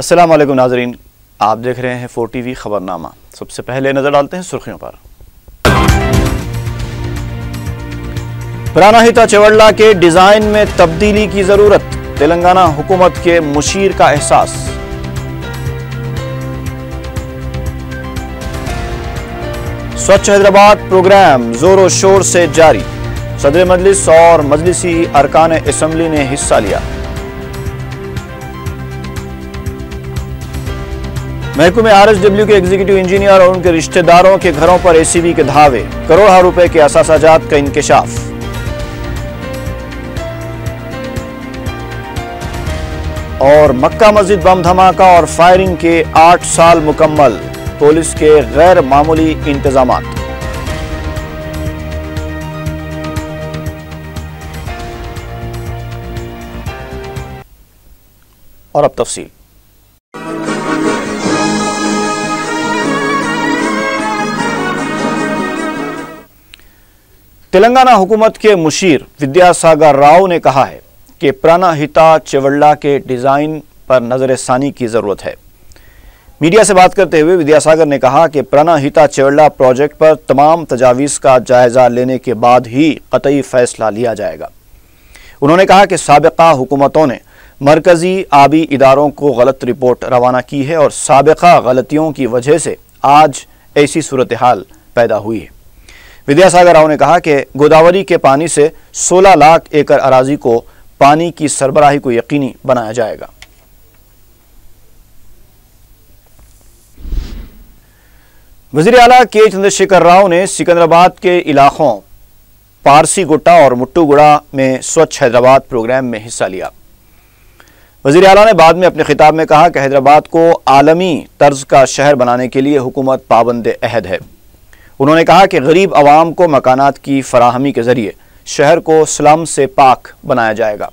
السلام علیکم ناظرین، آپ دیکھ رہے ہیں 4 ٹی وی خبرنامہ۔ سب سے پہلے نظر ڈالتے ہیں سرخیوں پر۔ پراناہیتا چیوڑلہ کے ڈیزائن میں تبدیلی کی ضرورت، تلنگانہ حکومت کے مشیر کا احساس۔ سوچھ حیدرآباد پروگرام زور و شور سے جاری، صدر مجلس اور مجلسی ارکان اسمبلی نے حصہ لیا۔ محکمہ RSW کے ایگزیکٹو انجینئر اور ان کے رشتہ داروں کے گھروں پر ACB کے دھاوے، کروڑوں روپے کے اثاثہ جات کا انکشاف۔ اور مکہ مسجد بم دھماکہ اور فائرنگ کے 8 سال مکمل، پولیس کے غیر معمولی انتظامات۔ اور اب تفصیل۔ تلنگانہ حکومت کے مشیر ودیا ساگر راؤ نے کہا ہے کہ پراناہیتا چیوڑلہ کے ڈیزائن پر نظر ثانی کی ضرورت ہے۔ میڈیا سے بات کرتے ہوئے ودیا ساگر نے کہا کہ پراناہیتا چیوڑلہ پروجیکٹ پر تمام تجاویز کا جائزہ لینے کے بعد ہی قطعی فیصلہ لیا جائے گا۔ انہوں نے کہا کہ سابقہ حکومتوں نے مرکزی آبی اداروں کو غلط رپورٹ روانہ کی ہے اور سابقہ غلطیوں کی وجہ سے آج ایسی صورتحال پیدا ہوئی ہے۔ ودیا ساگر راؤ نے کہا کہ گوداوری کے پانی سے 16 لاکھ ایکڑ اراضی کو پانی کی سربراہی کو یقینی بنایا جائے گا۔ وزیر اعلیٰ کے چندرشیکھر راؤ نے سکندرآباد کے علاقوں پارسی گٹا اور مٹو گڑا میں سوچھ حیدرآباد پروگرام میں حصہ لیا۔ وزیر اعلیٰ نے بعد میں اپنے خطاب میں کہا کہ حیدرآباد کو عالمی طرز کا شہر بنانے کے لیے حکومت پابند عہد ہے۔ انہوں نے کہا کہ غریب عوام کو مکانات کی فراہمی کے ذریعے شہر کو سلم سے پاک بنایا جائے گا۔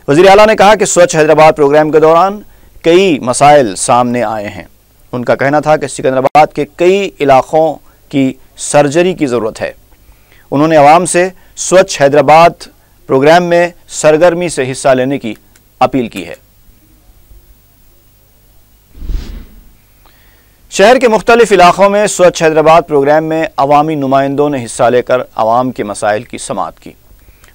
وزیر اعلیٰ نے کہا کہ سوچھ حیدرآباد پروگرام کے دوران کئی مسائل سامنے آئے ہیں۔ ان کا کہنا تھا کہ سکندرآباد کے کئی علاقوں کی سرجری کی ضرورت ہے۔ انہوں نے عوام سے سوچھ حیدرآباد پروگرام میں سرگرمی سے حصہ لینے کی اپیل کی ہے۔ شہر کے مختلف علاقوں میں سوچھ حیدرآباد پروگرام میں عوامی نمائندوں نے حصہ لے کر عوام کے مسائل کی سماعت کی۔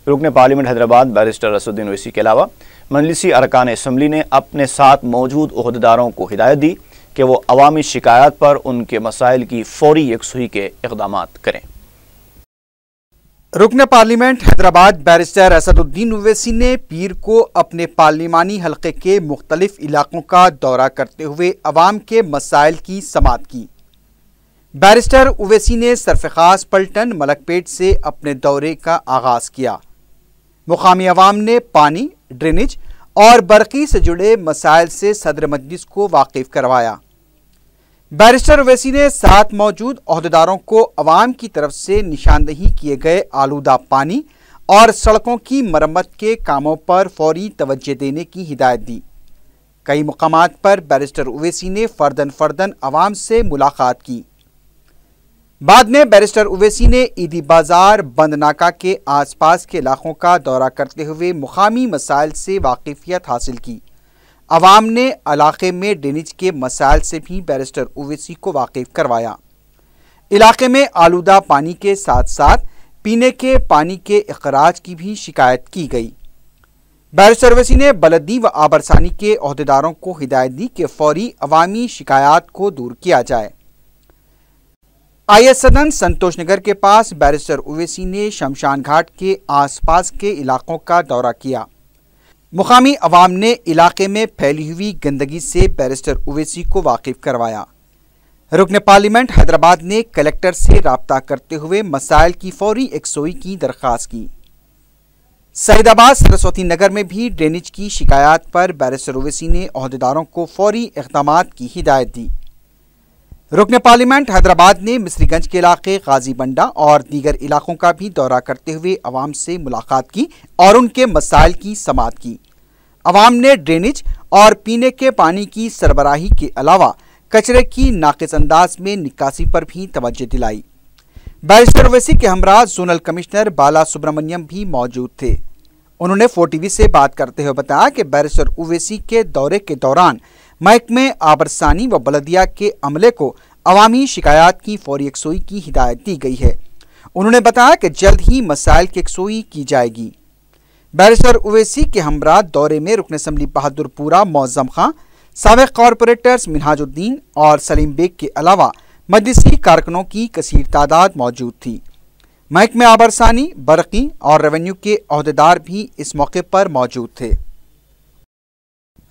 رکن پارلیمنٹ حیدرآباد بیرسٹر اسد الدین اویسی کے علاوہ مجلسی ارکان اسمبلی نے اپنے ساتھ موجود عہدیداروں کو ہدایت دی کہ وہ عوامی شکایات پر ان کے مسائل کی فوری یکسوئی کے اقدامات کریں۔ رکن پارلیمنٹ حیدرآباد بیرسٹر اسد الدین اویسی نے پیر کو اپنے پارلیمانی حلقے کے مختلف علاقوں کا دورہ کرتے ہوئے عوام کے مسائل کی سماعت کی۔ بیرسٹر اویسی نے سرفراز پلٹن ملک پیٹ سے اپنے دورے کا آغاز کیا۔ مقامی عوام نے پانی، ڈرینیج اور برقی سے جڑے مسائل سے صدر مجلس کو واقف کروایا۔ بیرسٹر اویسی نے ساتھ موجود عہدیداروں کو عوام کی طرف سے نشاندہی کیے گئے آلودہ پانی اور سڑکوں کی مرمت کے کاموں پر فوری توجہ دینے کی ہدایت دی۔ کئی مقامات پر بیرسٹر اویسی نے فرداً عوام سے ملاقات کی۔ بعد میں بیرسٹر اویسی نے عیدی بازار بند ناکہ کے آس پاس کے علاقوں کا دورہ کرتے ہوئے مقامی مسائل سے واقفیت حاصل کی۔ عوام نے علاقے میں ڈرینیج کے مسائل سے بھی بیرسٹر اویسی کو واقف کروایا۔ علاقے میں آلودہ پانی کے ساتھ ساتھ پینے کے پانی کے اخراج کی بھی شکایت کی گئی۔ بیرسٹر اویسی نے بلدی و آبرسانی کے عہدیداروں کو ہدایت دی کہ فوری عوامی شکایات کو دور کیا جائے۔ IS سدن سنتوش نگر کے پاس بیرسٹر اویسی نے شمشان گھاٹ کے آس پاس کے علاقوں کا دورہ کیا۔ مقامی عوام نے علاقے میں پھیلی ہوئی گندگی سے بیرسٹر اویسی کو واقف کروایا۔ رکن پارلیمنٹ حیدرآباد نے کلکٹر سے رابطہ کرتے ہوئے مسائل کی فوری یکسوئی کی درخواست کی۔ سعید آباد سرسوتی نگر میں بھی ڈرینیج کی شکایات پر بیرسٹر اویسی نے عہدیداروں کو فوری اقدامات کی ہدایت دی۔ رکن پارلیمنٹ حیدرآباد نے مصری گنج کے علاقے غازی بنڈا اور دیگر علاقوں کا بھی دورہ کرتے ہوئے عوام سے ملاقات کی اور ان کے مسائل کی سماعت کی۔ عوام نے ڈرینیج اور پینے کے پانی کی سربراہی کے علاوہ کچرے کی ناقص انداز میں نکاسی پر بھی توجہ دلائی۔ بیرسٹر اویسی کے ہمراہ زونل کمشنر بالا سبرامنیم بھی موجود تھے۔ انہوں نے 4TV سے بات کرتے ہوئے بتایا کہ بیرسٹر اویسی کے دورے کے دوران محکمہ آبرسانی و بلدیہ کے عملے کو عوامی شکایات کی فوری یکسوئی کی ہدایت دی گئی ہے۔ انہوں نے بتایا کہ جلد ہی مسائل کی یکسوئی کی جائے گی۔ بیرسٹر اویسی کے ہمراہ دورے میں رکن اسمبلی بہادر پورہ معظم خان، سابق کارپوریٹرز منہاج الدین اور سلیم بیگ کے علاوہ مجلسی کارکنوں کی کثیر تعداد موجود تھی۔ محکمہ آبرسانی، برقی اور ریونیو کے عہدیدار بھی اس موقع پر موجود تھے۔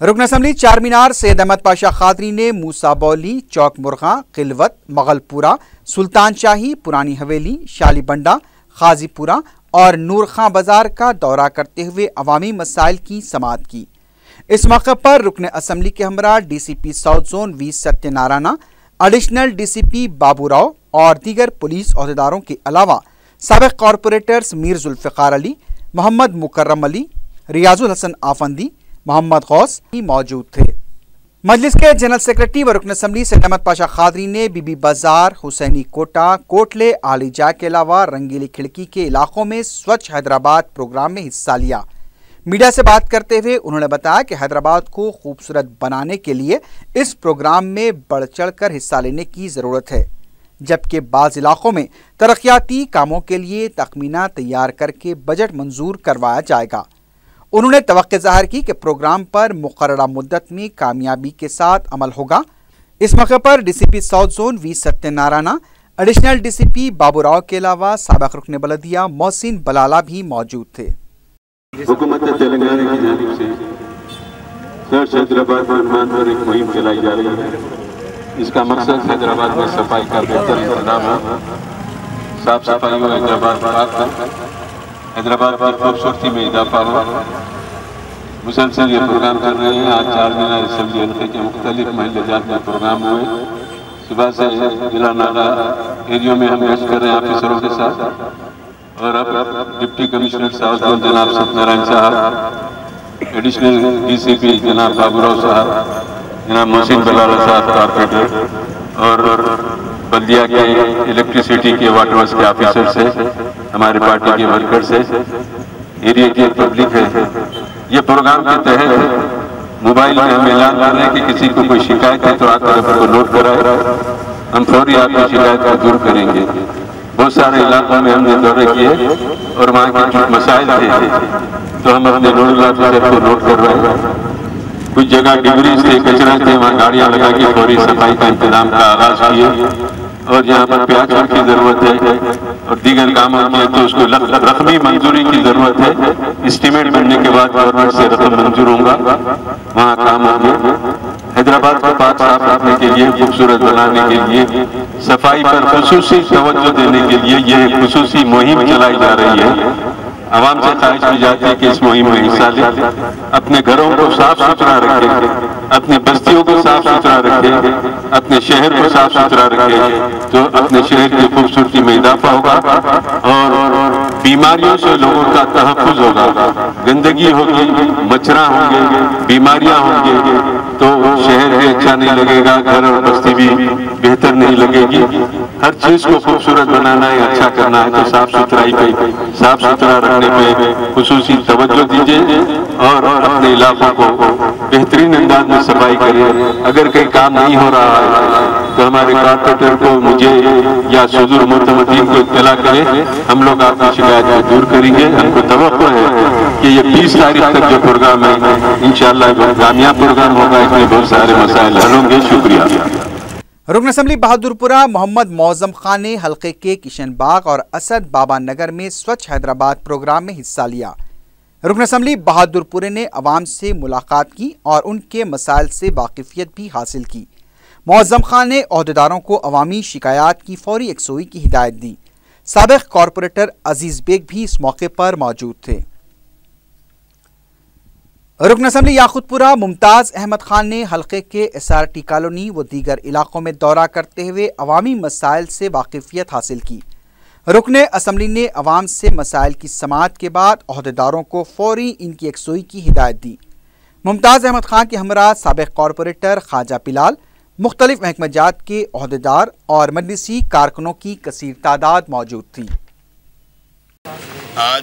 رکن اسمبلی چار مینار سید احمد پاشا قادری نے موسیٰ بولی، چوک مرغاں، قلوت، مغل پورہ، سلطان شاہی، پرانی حویلی، شالی بنڈا، خاضی پورہ اور نور خاں بازار کا دورہ کرتے ہوئے عوامی مسائل کی سماعت کی۔ اس موقع پر رکن اسمبلی کے ہمراہ ڈی سی پی ساؤتھ زون وی ستیہ نارائنا، ایڈیشنل ڈی سی پی بابو راؤ اور دیگر پولیس عہدیداروں کے علاوہ سابق کارپوریٹرز میر ذوالفقار علی، محمد مکرم علی، ریاض الحسن آفندی، محمد غوث بھی موجود تھے۔ مجلس کے جنرل سیکرٹری و رکن اسمبلی سید احمد پاشا قادری نے بی بی بازار، حسینی کوٹہ، کوٹلے، آلی جا کے علاوہ رنگیلی کھڑکی کے علاقوں میں سوچھ حیدرآباد پروگرام میں حصہ لیا۔ میڈیا سے بات کرتے ہوئے انہوں نے بتایا کہ حیدرآباد کو خوبصورت بنانے کے لیے اس پروگرام میں بڑھ چڑھ کر حصہ لینے کی ضرورت ہے، جبکہ بعض علاقوں میں ترقیاتی کاموں کے لیے تخمینہ تیار کر کے بجٹ منظور کروایا جائے گا۔ انہوں نے توقع ظاہر کی کہ پروگرام پر مقررہ مدت میں کامیابی کے ساتھ عمل ہوگا۔ اس موقع پر ڈی سی پی ساؤتھ زون وی ستیہ نارائنا، ایڈیشنل ڈی سی پی بابو راؤ کے علاوہ سابق رکن بلدیہ محسن بلالہ بھی موجود تھے۔ حکومت تلنگانہ کی جانب سے سرچ حیدرآباد عنوان پر ایک مہم چلائی جا رہی ہے۔ اس کا مقصد حیدرآباد میں صفائی کا بہتر انتظام ہے۔ صاف صفائی و حیدرآباد پاک کر حیدرآباد کی خوبصورتی میں اضافہ ہو۔ مسلسل یہ پروگرام کر رہے ہیں۔ آج چار مینار اسمبلی حلقے کے مختلف محلہ جات میں پروگرام ہوئے۔ صبح سے ضلع ناگا ایریوں میں ہم گشت کر رہے ہیں آفیسروں کے ساتھ، اور اب ڈپٹی کمشنر ساؤتھ زون جناب ستیہ نارائن صاحب، ایڈیشنل ڈی سی پی جناب بابو راؤ صاحب، جناب محسن بلالہ صاحب کارپوریٹر، اور بلدیہ کے الیکٹریسٹی کے واٹر ورکس کے آفیسر سے، ہمارے پارٹی کے ورکر سے، ایریا کی پبلک ہے۔ یہ پروگرام کے تحت موبائل میں ہم اعلان کر رہے ہیں کہ کسی کو کوئی شکایت ہے تو آ کر کو نوٹ کرائے، ہم فوری آپ کی شکایت کو دور کریں گے۔ بہت سارے علاقوں میں ہم نے دورے کیے اور وہاں کے کچھ مسائل تھے تو ہم اپنے نوڈل آفیسر کو نوٹ کر رہے ہیں۔ کچھ جگہ ڈبریز تھے، کچرا تھے، وہاں گاڑیاں لگا کے فوری صفائی کا انتظام کا آغاز کیے، اور جہاں پر پیاز کی ضرورت ہے اور دیگر کاموں کی تو اس کو رقمی منظوری کی ضرورت ہے۔ اسٹیمیٹ بننے کے بعد گورنمنٹ سے رقم منظور ہوگا، وہاں کام ہوں گے۔ حیدرآباد کو پاک صاف رکھنے کے لیے، خوبصورت بنانے کے لیے، صفائی پر خصوصی توجہ دینے کے لیے یہ خصوصی مہم چلائی جا رہی ہے۔ عوام سے خواہش کی جاتی ہے کہ اس مہم میں حصہ لیں، اپنے گھروں کو صاف ستھرا رکھیں، اپنے بستیوں کو صاف ستھرا رکھیں، اپنے شہر کو صاف ستھرا رکھیں تو اپنے شہر کی خوبصورتی میں اضافہ ہوگا اور بیماریوں سے لوگوں کا تحفظ ہوگا۔ گندگی ہوگی، مچھراں ہوں گے، بیماریاں ہوں گے تو شہر بھی اچھا نہیں لگے گا، گھر اور بستی بھی بہتر نہیں لگے گی۔ ہر چیز کو خوبصورت بنانا ہے، اچھا کرنا ہے تو صاف ستھرائی پہ، صاف ستھرا رکھنے پہ خصوصی توجہ دیجیے اور اپنے علاقوں کو بہترین انداز میں صفائی کریں۔ اگر کہیں کام نہیں ہو رہا ہے تو ہمارے کارپوریٹر کو، مجھے یا صدور معتمدین کو اطلاع کریں، ہم لوگ آپ کی شکایت کو دور کریں گے۔ ہم کو توقع ہے کہ یہ 20 تاریخ تک جو پروگرام ہے انشاءاللہ بہت کامیاب پروگرام ہوگا، اس میں بہت سارے مسائل حل ہوں گے۔ شکریہ۔ رکن اسمبلی بہادر پورہ محمد معظم خان نے حلقے کے کشن باغ اور اسد بابا نگر میں سوچھ حیدرآباد پروگرام میں حصہ لیا۔ رکن اسمبلی بہادر پورے نے عوام سے ملاقات کی اور ان کے مسائل سے واقفیت بھی حاصل کی۔ معظم خان نے عہدیداروں کو عوامی شکایات کی فوری یکسوئی کی ہدایت دی۔ سابق کارپوریٹر عزیز بیگ بھی اس موقع پر موجود تھے۔ رکن اسمبلی یاقوت پورہ ممتاز احمد خان نے حلقے کے ایس آر ٹی کالونی و دیگر علاقوں میں دورہ کرتے ہوئے عوامی مسائل سے واقفیت حاصل کی۔ رکن اسمبلی نے عوام سے مسائل کی سماعت کے بعد عہدیداروں کو فوری ان کی یکسوئی کی ہدایت دی۔ ممتاز احمد خان کے ہمراہ سابق کارپوریٹر خواجہ پلال، مختلف محکمہ جات کے عہدیدار اور مجلسی کارکنوں کی کثیر تعداد موجود تھی۔ آج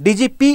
DGP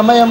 MIM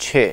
6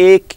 1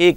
1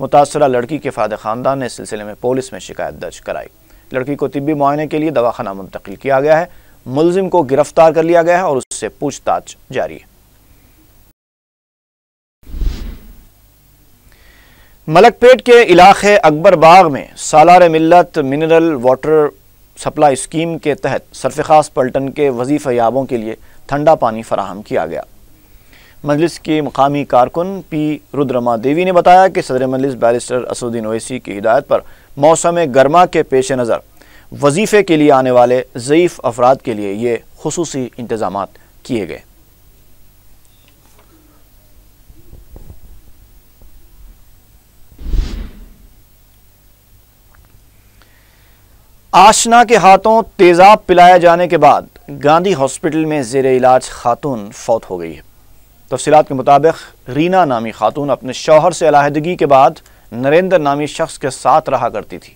متاثرہ لڑکی کے افراد خاندان نے اس سلسلے میں پولیس میں شکایت درج کرائی۔ لڑکی کو طبی معائنے کے لیے دواخانہ منتقل کیا گیا ہے۔ ملزم کو گرفتار کر لیا گیا ہے اور اس سے پوچھ تاچھ جاری ہے۔ ملک پیٹ کے علاقے اکبر باغ میں سالار ملت منرل واٹر سپلائی اسکیم کے تحت سرف خاص پلٹن کے وظیفہ یابوں کے لیے ٹھنڈا پانی فراہم کیا گیا۔ مجلس کی مقامی کارکن پی رودرما دیوی نے بتایا کہ صدر مجلس بیرسٹر اسد الدین اویسی کی ہدایت پر موسم گرما کے پیش نظر وظیفے کے لیے آنے والے ضعیف افراد کے لیے یہ خصوصی انتظامات کیے گئے۔ آشنا کے ہاتھوں تیزاب پلایا جانے کے بعد گاندھی ہاسپٹل میں زیر علاج خاتون فوت ہو گئی ہے۔ تفصیلات کے مطابق رینا نامی خاتون اپنے شوہر سے علیحدگی کے بعد نریندر نامی شخص کے ساتھ رہا کرتی تھی۔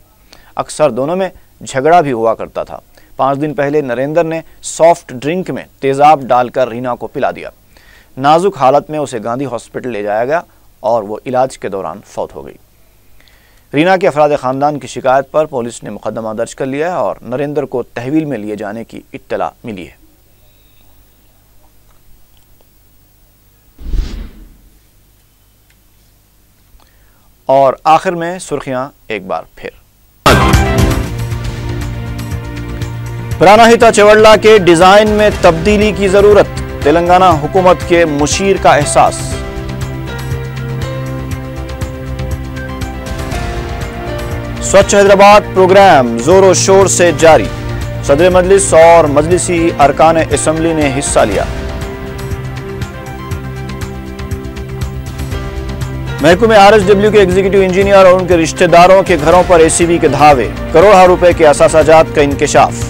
اکثر دونوں میں جھگڑا بھی ہوا کرتا تھا۔ 5 دن پہلے نریندر نے سافٹ ڈرنک میں تیزاب ڈال کر رینا کو پلا دیا۔ نازک حالت میں اسے گاندھی ہاسپٹل لے جایا گیا اور وہ علاج کے دوران فوت ہو گئی۔ رینا کے افراد خاندان کی شکایت پر پولیس نے مقدمہ درج کر لیا ہے اور نریندر کو تحویل میں لیے جانے کی اطلاع ملی ہے۔ اور آخر میں سرخیاں ایک بار پھر۔ پراناہیتا چیوڑلہ کے ڈیزائن میں تبدیلی کی ضرورت، تلنگانہ حکومت کے مشیر کا احساس۔ سوچھ حیدرآباد پروگرام زور و شور سے جاری، صدر مجلس اور مجلسی ارکان اسمبلی نے حصہ لیا۔ محکمہ RSW کے ایگزیکٹو انجینئر اور ان کے رشتہ داروں کے گھروں پر ACB کے دھاوے، کروڑوں روپے کے اثاثہ جات کا انکشاف۔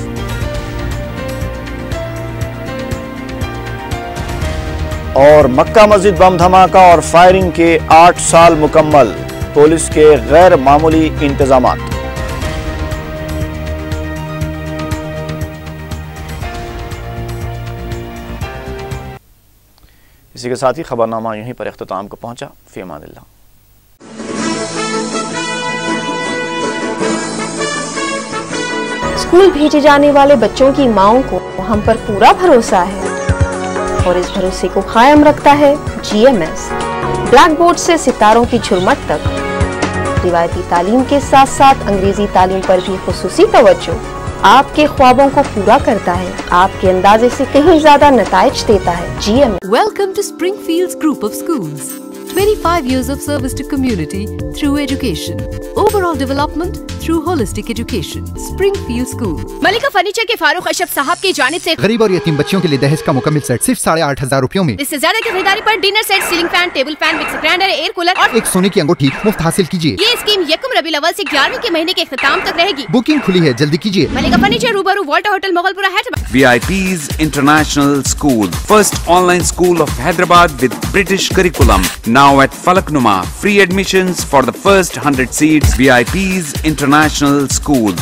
اور مکہ مسجد بم دھماکہ اور فائرنگ کے 8 سال مکمل، پولیس کے غیر معمولی انتظامات۔ اسی کے ساتھ ہی خبرنامہ یہیں پر اختتام کو پہنچا۔ فی امان اللہ۔ اسکول بھیجے جانے والے بچوں کی ماؤں کو ہم پر پورا بھروسہ ہے اور اس بھروسے کو قائم رکھتا ہے GMS۔ بلیک بورڈ سے ستاروں کی جھرمٹ تک، روایتی تعلیم کے ساتھ ساتھ انگریزی تعلیم پر بھی خصوصی توجہ آپ کے خوابوں کو پورا کرتا ہے، آپ کے اندازے سے کہیں زیادہ نتائج دیتا ہے۔ GMS۔ Welcome to Springfield's group of schools. 25 years of service to community through education. Overall development through holistic education. Springfield School. Mallika furniture کے فاروق اشرف صاحب کی جانب سے غریب اور یتیم بچوں کے لیے دہیج کا مکمل سیٹ صرف 8,500 روپیوں میں۔ اس سے زیادہ کی خریداری پر dinner set, ceiling fan, table fan, mixer grinder, air cooler اور ایک سونے کی انگوٹھی مفت حاصل کیجیے۔ یہ اسکیم یکم ربیع الاول سے 11ویں کے مہینے کے اختتام تک رہے گی۔ بکنگ کھلی ہے، جلدی کیجیے۔ ملکہ فرنیچر روبرو والٹر ہوٹل مغل پورہ Hyderabad. VIP's International School, first online school of Hyderabad with British curriculum, now at Falaknuma. Free admissions for the first 100 seats. VIP's International School.